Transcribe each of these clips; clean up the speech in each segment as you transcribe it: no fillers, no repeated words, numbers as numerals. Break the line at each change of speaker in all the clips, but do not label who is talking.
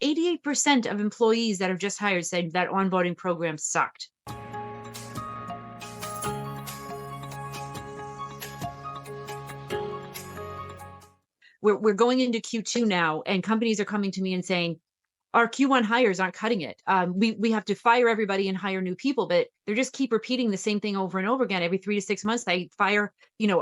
88% of employees that have just hired said that onboarding program sucked. We're going into Q2 now, and companies are coming to me and saying, our Q1 hires aren't cutting it. We have to fire everybody and hire new people, but they just keep repeating the same thing over and over again. Every 3 to 6 months, they fire,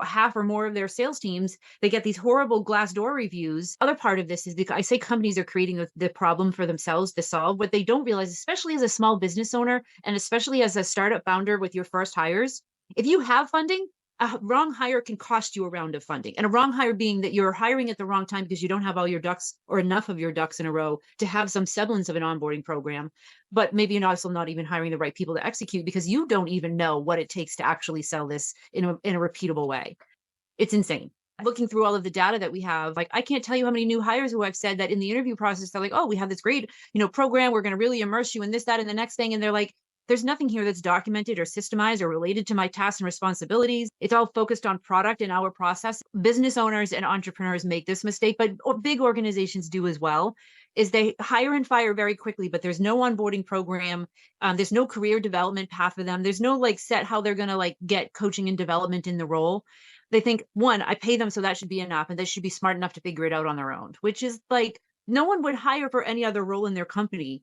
half or more of their sales teams. They get these horrible Glassdoor reviews. Other part of this is I say companies are creating the problem for themselves to solve. What they don't realize, especially as a small business owner, and especially as a startup founder with your first hires, if you have funding, a wrong hire can cost you a round of funding. And a wrong hire being that you're hiring at the wrong time because you don't have all your ducks or enough of your ducks in a row to have some semblance of an onboarding program. But maybe you're also not even hiring the right people to execute because you don't even know what it takes to actually sell this in a repeatable way. It's insane. Looking through all of the data that we have, I can't tell you how many new hires who I've said that in the interview process, they're like, oh, we have this great, program. We're going to really immerse you in this, that, and the next thing. And they're like, there's nothing here that's documented or systemized or related to my tasks and responsibilities. It's all focused on product and our process. Business owners and entrepreneurs make this mistake, but big organizations do as well, is they hire and fire very quickly, but there's no onboarding program. There's no career development path for them. There's no set how they're going to get coaching and development in the role. They think, one, I pay them, so that should be enough. And they should be smart enough to figure it out on their own, which is no one would hire for any other role in their company.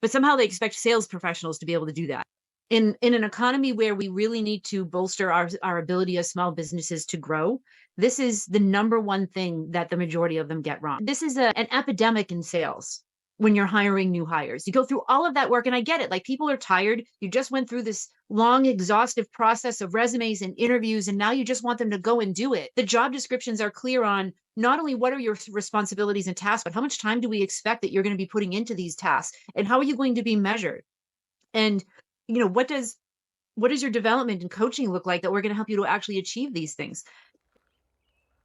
But somehow they expect sales professionals to be able to do that. In an economy where we really need to bolster our ability as small businesses to grow, this is the number one thing that the majority of them get wrong. This is an epidemic in sales when you're hiring new hires. You go through all of that work, and I get it. People are tired. You just went through this long, exhaustive process of resumes and interviews, and now you just want them to go and do it. The job descriptions are clear on not only what are your responsibilities and tasks, but how much time do we expect that you're going to be putting into these tasks, and how are you going to be measured? And, what does your development and coaching look like that we're going to help you to actually achieve these things?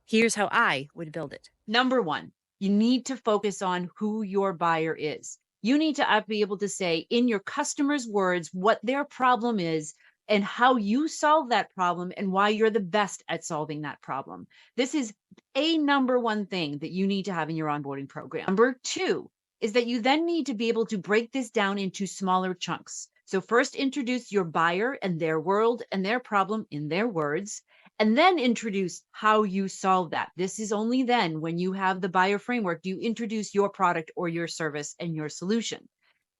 Here's how I would build it.
Number one, you need to focus on who your buyer is. You need to be able to say in your customer's words what their problem is and how you solve that problem and why you're the best at solving that problem. This is a number one thing that you need to have in your onboarding program. Number two is that you then need to be able to break this down into smaller chunks. So first introduce your buyer and their world and their problem in their words, and then introduce how you solve that. This is only then, when you have the buyer framework, do you introduce your product or your service and your solution,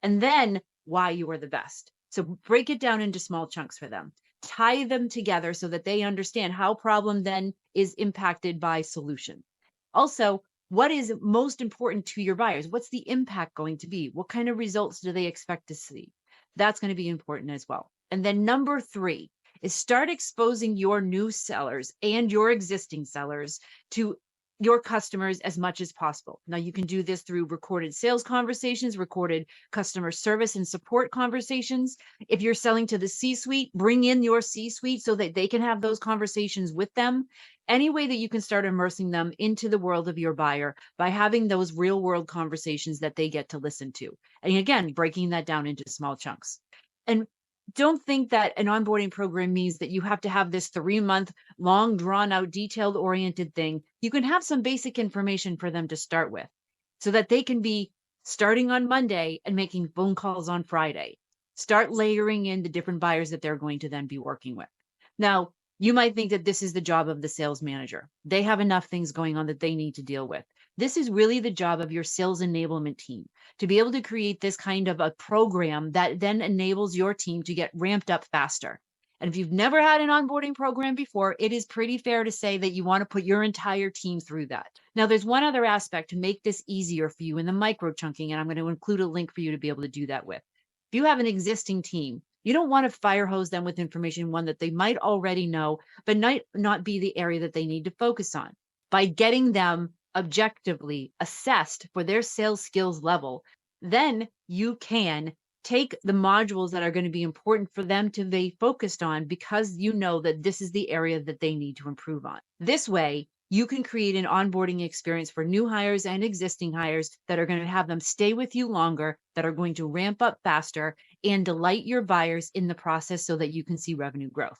and then why you are the best. So break it down into small chunks for them. Tie them together so that they understand how problem then is impacted by solution. Also, what is most important to your buyers? What's the impact going to be? What kind of results do they expect to see? That's going to be important as well. And then number three is start exposing your new sellers and your existing sellers to your customers as much as possible. Now, you can do this through recorded sales conversations, recorded customer service and support conversations. If you're selling to the C-suite, bring in your C-suite so that they can have those conversations with them. Any way that you can start immersing them into the world of your buyer by having those real world conversations that they get to listen to. And again, breaking that down into small chunks. And don't think that an onboarding program means that you have to have this 3-month long, drawn out, detailed oriented thing. You can have some basic information for them to start with so that they can be starting on Monday and making phone calls on Friday. Start layering in the different buyers that they're going to then be working with. Now, you might think that this is the job of the sales manager. They have enough things going on that they need to deal with. This is really the job of your sales enablement team, to be able to create this kind of a program that then enables your team to get ramped up faster. And if you've never had an onboarding program before, it is pretty fair to say that you want to put your entire team through that. Now, there's one other aspect to make this easier for you in the micro chunking, and I'm going to include a link for you to be able to do that with. If you have an existing team, you don't want to fire hose them with information, one that they might already know, but might not be the area that they need to focus on. By getting them objectively assessed for their sales skills level, then you can take the modules that are going to be important for them to be focused on, because you know that this is the area that they need to improve on. This way, you can create an onboarding experience for new hires and existing hires that are going to have them stay with you longer, that are going to ramp up faster, and delight your buyers in the process so that you can see revenue growth.